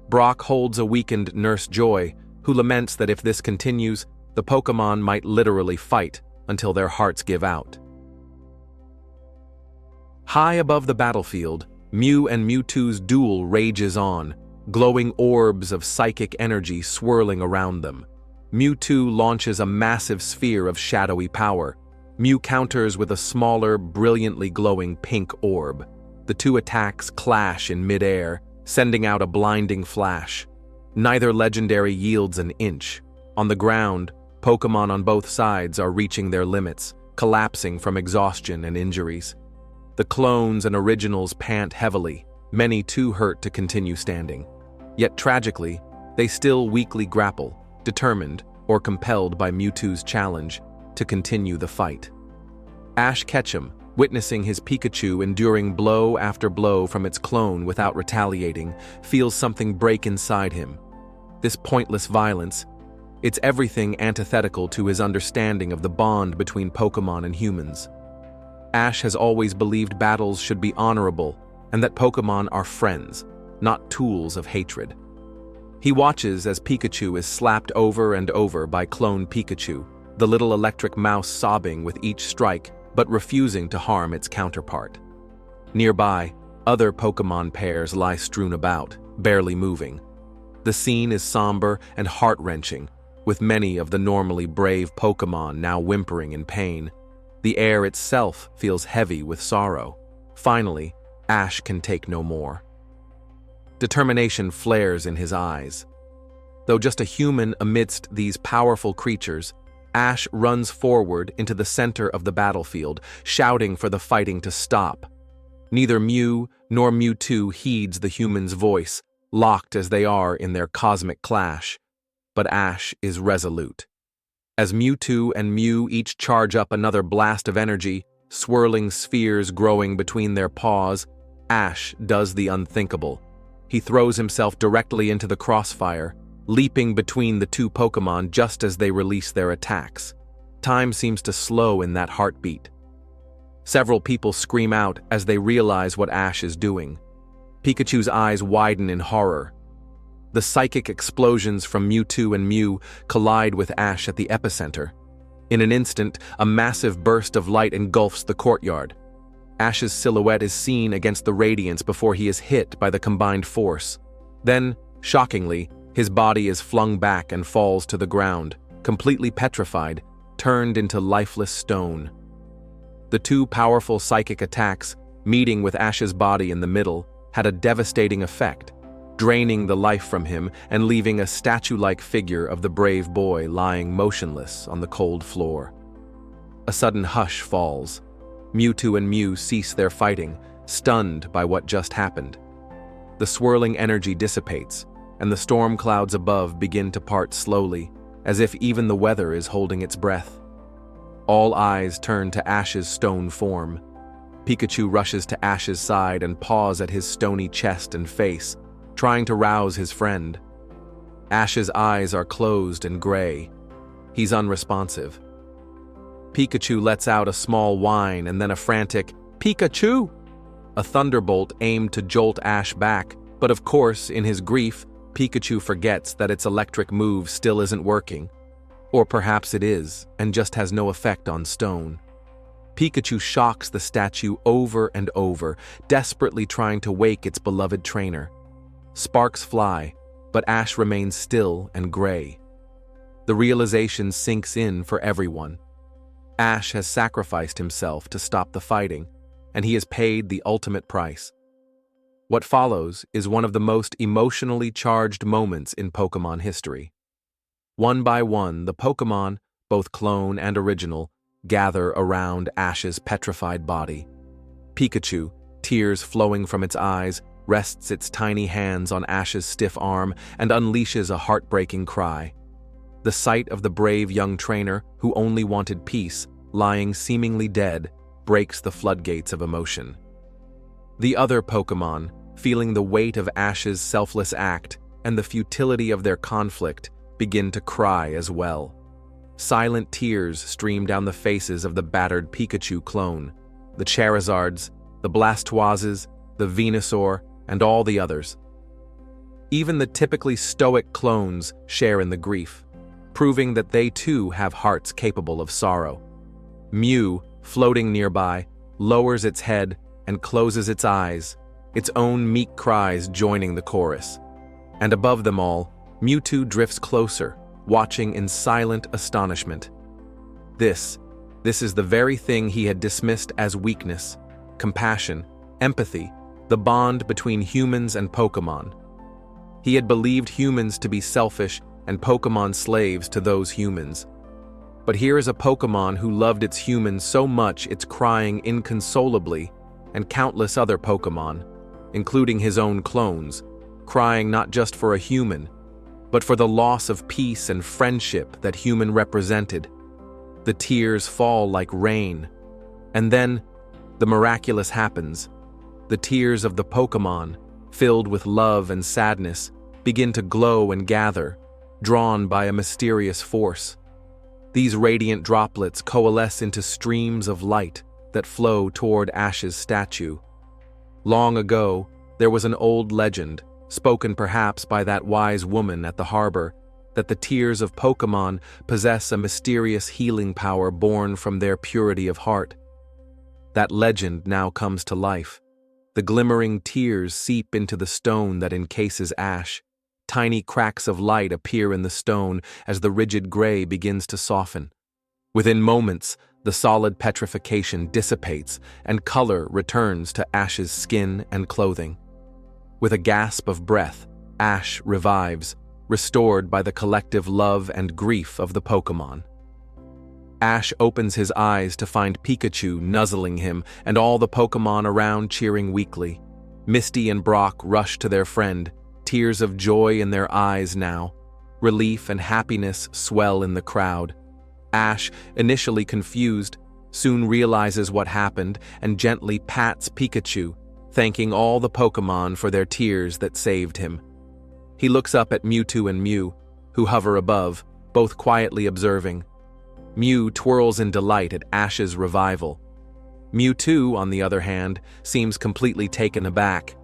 Brock holds a weakened Nurse Joy, who laments that if this continues, the Pokémon might literally fight until their hearts give out. High above the battlefield, Mew and Mewtwo's duel rages on, glowing orbs of psychic energy swirling around them. Mewtwo launches a massive sphere of shadowy power. Mew counters with a smaller, brilliantly glowing pink orb. The two attacks clash in midair, sending out a blinding flash. Neither legendary yields an inch. On the ground, Pokémon on both sides are reaching their limits, collapsing from exhaustion and injuries. The clones and originals pant heavily, many too hurt to continue standing. Yet tragically, they still weakly grapple, determined, or compelled by Mewtwo's challenge, to continue the fight. Ash Ketchum, witnessing his Pikachu enduring blow after blow from its clone without retaliating, feels something break inside him. This pointless violence, it's everything antithetical to his understanding of the bond between Pokémon and humans. Ash has always believed battles should be honorable and that Pokémon are friends, not tools of hatred. He watches as Pikachu is slapped over and over by clone Pikachu, the little electric mouse sobbing with each strike but refusing to harm its counterpart. Nearby, other Pokémon pairs lie strewn about, barely moving. The scene is somber and heart-wrenching, with many of the normally brave Pokémon now whimpering in pain. The air itself feels heavy with sorrow. Finally, Ash can take no more. Determination flares in his eyes. Though just a human amidst these powerful creatures, Ash runs forward into the center of the battlefield, shouting for the fighting to stop. Neither Mew nor Mewtwo heeds the human's voice, locked as they are in their cosmic clash. But Ash is resolute. As Mewtwo and Mew each charge up another blast of energy, swirling spheres growing between their paws, Ash does the unthinkable. He throws himself directly into the crossfire, leaping between the two Pokémon just as they release their attacks. Time seems to slow in that heartbeat. Several people scream out as they realize what Ash is doing. Pikachu's eyes widen in horror. The psychic explosions from Mewtwo and Mew collide with Ash at the epicenter. In an instant, a massive burst of light engulfs the courtyard. Ash's silhouette is seen against the radiance before he is hit by the combined force. Then, shockingly, his body is flung back and falls to the ground, completely petrified, turned into lifeless stone. The two powerful psychic attacks, meeting with Ash's body in the middle, had a devastating effect, draining the life from him and leaving a statue-like figure of the brave boy lying motionless on the cold floor. A sudden hush falls. Mewtwo and Mew cease their fighting, stunned by what just happened. The swirling energy dissipates, and the storm clouds above begin to part slowly, as if even the weather is holding its breath. All eyes turn to Ash's stone form. Pikachu rushes to Ash's side and paws at his stony chest and face, trying to rouse his friend. Ash's eyes are closed and gray. He's unresponsive. Pikachu lets out a small whine and then a frantic, "Pikachu!" A thunderbolt aimed to jolt Ash back, but of course, in his grief, Pikachu forgets that its electric move still isn't working. Or perhaps it is, and just has no effect on stone. Pikachu shocks the statue over and over, desperately trying to wake its beloved trainer. Sparks fly, but Ash remains still and gray. The realization sinks in for everyone. Ash has sacrificed himself to stop the fighting, and he has paid the ultimate price. What follows is one of the most emotionally charged moments in Pokémon history. One by one, the Pokémon, both clone and original, gather around Ash's petrified body. Pikachu, tears flowing from its eyes, rests its tiny hands on Ash's stiff arm and unleashes a heartbreaking cry. The sight of the brave young trainer, who only wanted peace, lying seemingly dead, breaks the floodgates of emotion. The other Pokémon, feeling the weight of Ash's selfless act and the futility of their conflict, begin to cry as well. Silent tears stream down the faces of the battered Pikachu clone, the Charizards, the Blastoises, the Venusaur, and all the others. Even the typically stoic clones share in the grief, proving that they too have hearts capable of sorrow. Mew, floating nearby, lowers its head and closes its eyes, its own meek cries joining the chorus. And above them all, Mewtwo drifts closer, watching in silent astonishment. This is the very thing he had dismissed as weakness, compassion, empathy, the bond between humans and Pokémon. He had believed humans to be selfish and Pokémon slaves to those humans. But here is a Pokémon who loved its humans so much it's crying inconsolably, and countless other Pokémon, including his own clones, crying not just for a human, but for the loss of peace and friendship that human represented. The tears fall like rain. And then, the miraculous happens. The tears of the Pokémon, filled with love and sadness, begin to glow and gather, drawn by a mysterious force. These radiant droplets coalesce into streams of light that flow toward Ash's statue. Long ago, there was an old legend, spoken perhaps by that wise woman at the harbor, that the tears of Pokémon possess a mysterious healing power born from their purity of heart. That legend now comes to life. The glimmering tears seep into the stone that encases Ash. Tiny cracks of light appear in the stone as the rigid gray begins to soften. Within moments, the solid petrification dissipates and color returns to Ash's skin and clothing. With a gasp of breath, Ash revives, restored by the collective love and grief of the Pokémon. Ash opens his eyes to find Pikachu nuzzling him and all the Pokémon around cheering weakly. Misty and Brock rush to their friend, tears of joy in their eyes now. Relief and happiness swell in the crowd. Ash, initially confused, soon realizes what happened and gently pats Pikachu, thanking all the Pokémon for their tears that saved him. He looks up at Mewtwo and Mew, who hover above, both quietly observing. Mew twirls in delight at Ash's revival. Mewtwo, on the other hand, seems completely taken aback.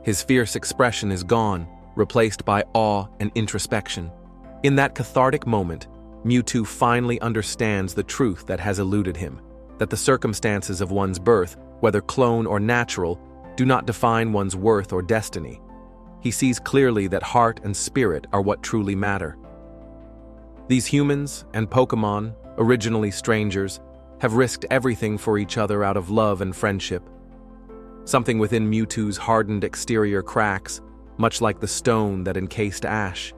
His fierce expression is gone, replaced by awe and introspection. In that cathartic moment, Mewtwo finally understands the truth that has eluded him, that the circumstances of one's birth, whether clone or natural, do not define one's worth or destiny. He sees clearly that heart and spirit are what truly matter. These humans and Pokémon, originally strangers, have risked everything for each other out of love and friendship. Something within Mewtwo's hardened exterior cracks, much like the stone that encased Ash.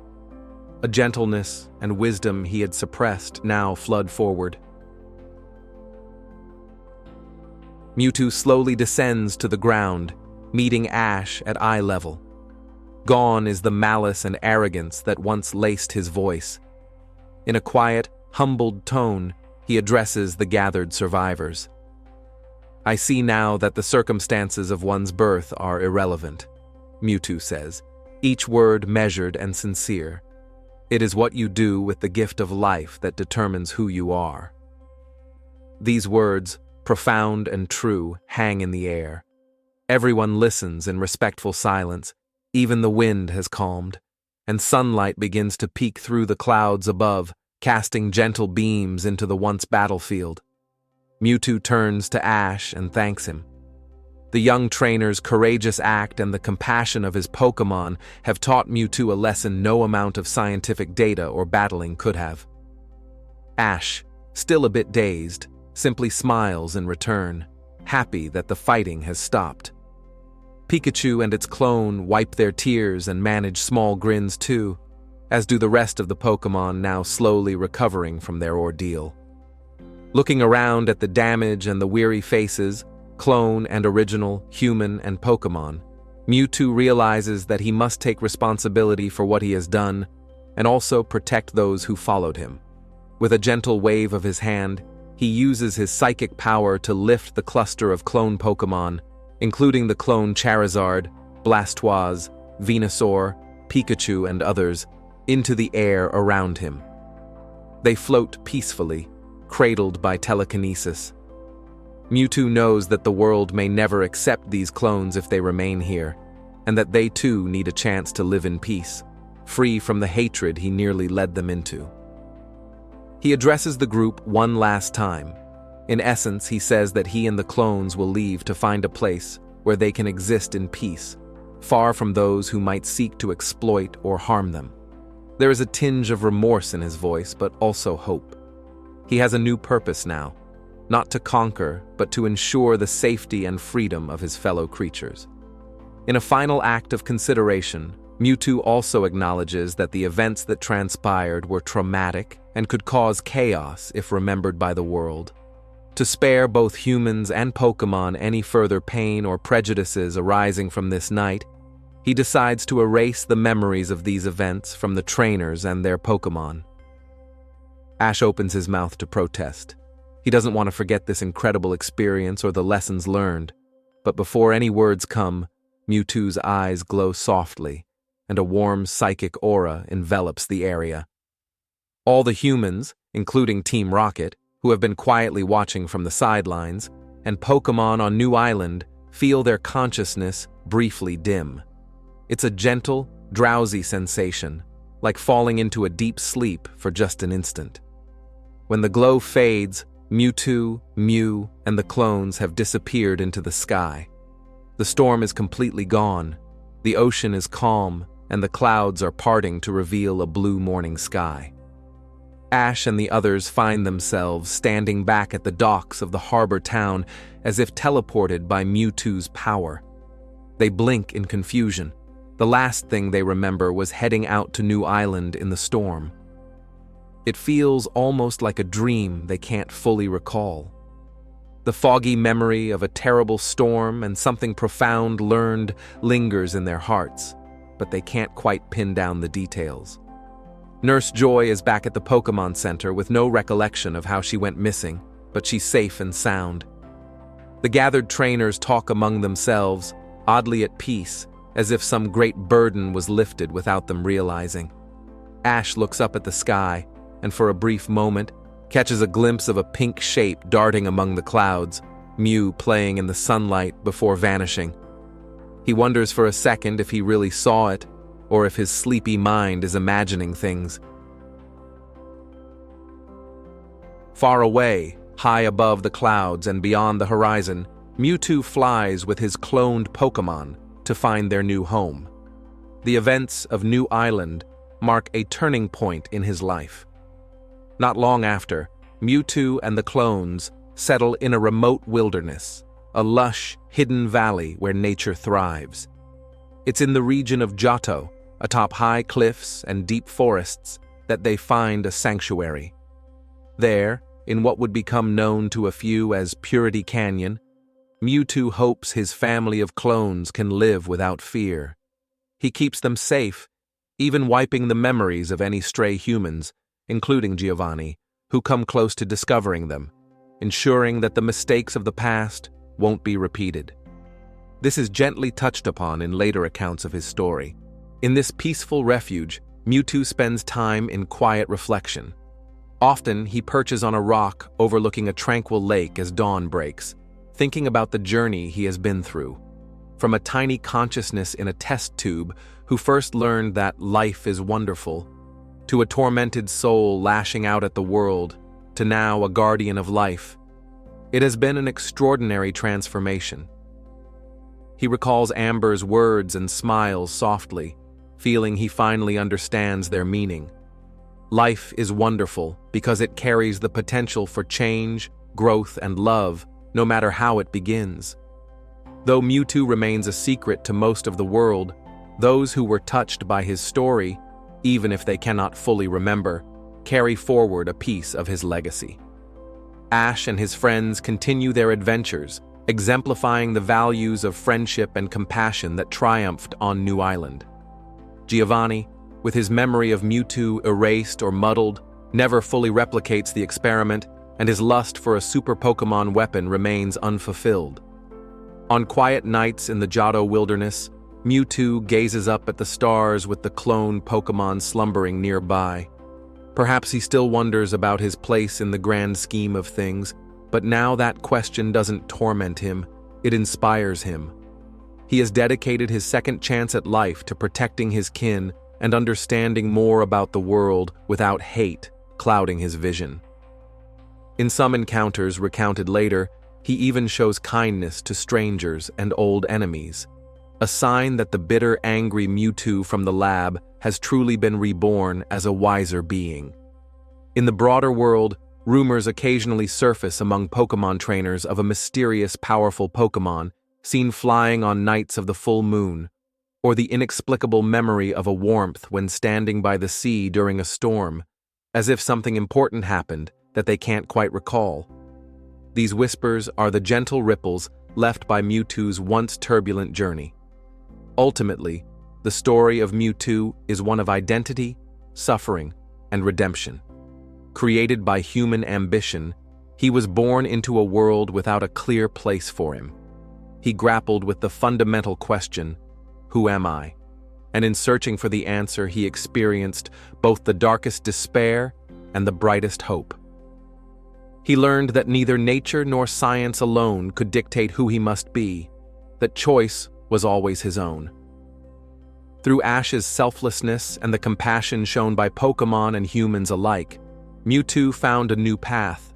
A gentleness and wisdom he had suppressed now flood forward. Mewtwo slowly descends to the ground, meeting Ash at eye level. Gone is the malice and arrogance that once laced his voice. In a quiet, humbled tone, he addresses the gathered survivors. "I see now that the circumstances of one's birth are irrelevant," Mewtwo says, each word measured and sincere. "It is what you do with the gift of life that determines who you are." These words, profound and true, hang in the air. Everyone listens in respectful silence. Even the wind has calmed, and sunlight begins to peek through the clouds above, casting gentle beams into the once battlefield. Mewtwo turns to Ash and thanks him. The young trainer's courageous act and the compassion of his Pokémon have taught Mewtwo a lesson no amount of scientific data or battling could have. Ash, still a bit dazed, simply smiles in return, happy that the fighting has stopped. Pikachu and its clone wipe their tears and manage small grins too, as do the rest of the Pokémon now slowly recovering from their ordeal. Looking around at the damage and the weary faces, clone and original, human and Pokémon, Mewtwo realizes that he must take responsibility for what he has done and also protect those who followed him. With a gentle wave of his hand, he uses his psychic power to lift the cluster of clone Pokémon, including the clone Charizard, Blastoise, Venusaur, Pikachu, and others, into the air around him. They float peacefully, cradled by telekinesis. Mewtwo knows that the world may never accept these clones if they remain here, and that they too need a chance to live in peace, free from the hatred he nearly led them into. He addresses the group one last time. In essence, he says that he and the clones will leave to find a place where they can exist in peace, far from those who might seek to exploit or harm them. There is a tinge of remorse in his voice, but also hope. He has a new purpose now, not to conquer, but to ensure the safety and freedom of his fellow creatures. In a final act of consideration, Mewtwo also acknowledges that the events that transpired were traumatic and could cause chaos if remembered by the world. To spare both humans and Pokémon any further pain or prejudices arising from this night, he decides to erase the memories of these events from the trainers and their Pokémon. Ash opens his mouth to protest. He doesn't want to forget this incredible experience or the lessons learned, but before any words come, Mewtwo's eyes glow softly, and a warm psychic aura envelops the area. All the humans, including Team Rocket, who have been quietly watching from the sidelines, and Pokémon on New Island feel their consciousness briefly dim. It's a gentle, drowsy sensation, like falling into a deep sleep for just an instant. When the glow fades, Mewtwo, Mew, and the clones have disappeared into the sky. The storm is completely gone, the ocean is calm, and the clouds are parting to reveal a blue morning sky. Ash and the others find themselves standing back at the docks of the harbor town as if teleported by Mewtwo's power. They blink in confusion. The last thing they remember was heading out to New Island in the storm. It feels almost like a dream they can't fully recall. The foggy memory of a terrible storm and something profound learned lingers in their hearts, but they can't quite pin down the details. Nurse Joy is back at the Pokémon Center with no recollection of how she went missing, but she's safe and sound. The gathered trainers talk among themselves, oddly at peace, as if some great burden was lifted without them realizing. Ash looks up at the sky, and for a brief moment, catches a glimpse of a pink shape darting among the clouds, Mew playing in the sunlight before vanishing. He wonders for a second if he really saw it, or if his sleepy mind is imagining things. Far away, high above the clouds and beyond the horizon, Mewtwo flies with his cloned Pokémon to find their new home. The events of New Island mark a turning point in his life. Not long after, Mewtwo and the clones settle in a remote wilderness, a lush, hidden valley where nature thrives. It's in the region of Johto, atop high cliffs and deep forests, that they find a sanctuary. There, in what would become known to a few as Purity Canyon, Mewtwo hopes his family of clones can live without fear. He keeps them safe, even wiping the memories of any stray humans, including Giovanni, who come close to discovering them, ensuring that the mistakes of the past won't be repeated. This is gently touched upon in later accounts of his story. In this peaceful refuge, Mewtwo spends time in quiet reflection. Often, he perches on a rock overlooking a tranquil lake as dawn breaks, thinking about the journey he has been through. From a tiny consciousness in a test tube who first learned that life is wonderful, to a tormented soul lashing out at the world, to now a guardian of life. It has been an extraordinary transformation. He recalls Amber's words and smiles softly, feeling he finally understands their meaning. Life is wonderful because it carries the potential for change, growth, and love, no matter how it begins. Though Mewtwo remains a secret to most of the world, those who were touched by his story, even if they cannot fully remember, carry forward a piece of his legacy. Ash and his friends continue their adventures, exemplifying the values of friendship and compassion that triumphed on New Island. Giovanni, with his memory of Mewtwo erased or muddled, never fully replicates the experiment, and his lust for a super Pokémon weapon remains unfulfilled. On quiet nights in the Johto wilderness, Mewtwo gazes up at the stars with the clone Pokémon slumbering nearby. Perhaps he still wonders about his place in the grand scheme of things, but now that question doesn't torment him, it inspires him. He has dedicated his second chance at life to protecting his kin and understanding more about the world without hate clouding his vision. In some encounters recounted later, he even shows kindness to strangers and old enemies, a sign that the bitter, angry Mewtwo from the lab has truly been reborn as a wiser being. In the broader world, rumors occasionally surface among Pokémon trainers of a mysterious, powerful Pokémon seen flying on nights of the full moon, or the inexplicable memory of a warmth when standing by the sea during a storm, as if something important happened that they can't quite recall. These whispers are the gentle ripples left by Mewtwo's once turbulent journey. Ultimately, the story of Mewtwo is one of identity, suffering, and redemption. Created by human ambition, he was born into a world without a clear place for him. He grappled with the fundamental question, who am I? And in searching for the answer, he experienced both the darkest despair and the brightest hope. He learned that neither nature nor science alone could dictate who he must be, that choice was always his own. Through Ash's selflessness and the compassion shown by Pokémon and humans alike, Mewtwo found a new path.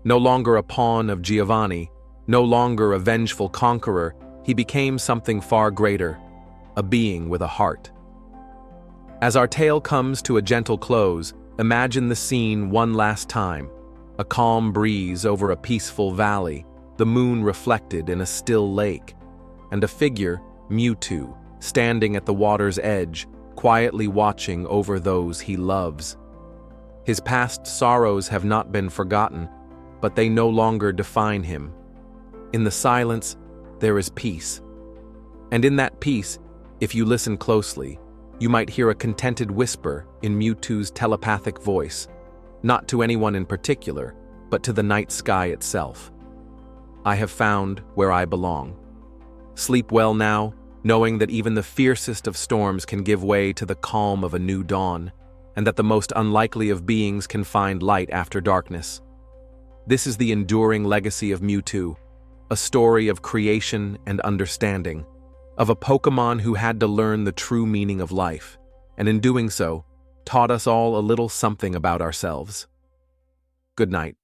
No longer a pawn of Giovanni, no longer a vengeful conqueror, he became something far greater, a being with a heart. As our tale comes to a gentle close, imagine the scene one last time. A calm breeze over a peaceful valley, the moon reflected in a still lake, and a figure, Mewtwo, standing at the water's edge, quietly watching over those he loves. His past sorrows have not been forgotten, but they no longer define him. In the silence, there is peace. And in that peace, if you listen closely, you might hear a contented whisper in Mewtwo's telepathic voice, not to anyone in particular, but to the night sky itself. I have found where I belong. Sleep well now, knowing that even the fiercest of storms can give way to the calm of a new dawn, and that the most unlikely of beings can find light after darkness. This is the enduring legacy of Mewtwo, a story of creation and understanding, of a Pokémon who had to learn the true meaning of life, and in doing so, taught us all a little something about ourselves. Good night.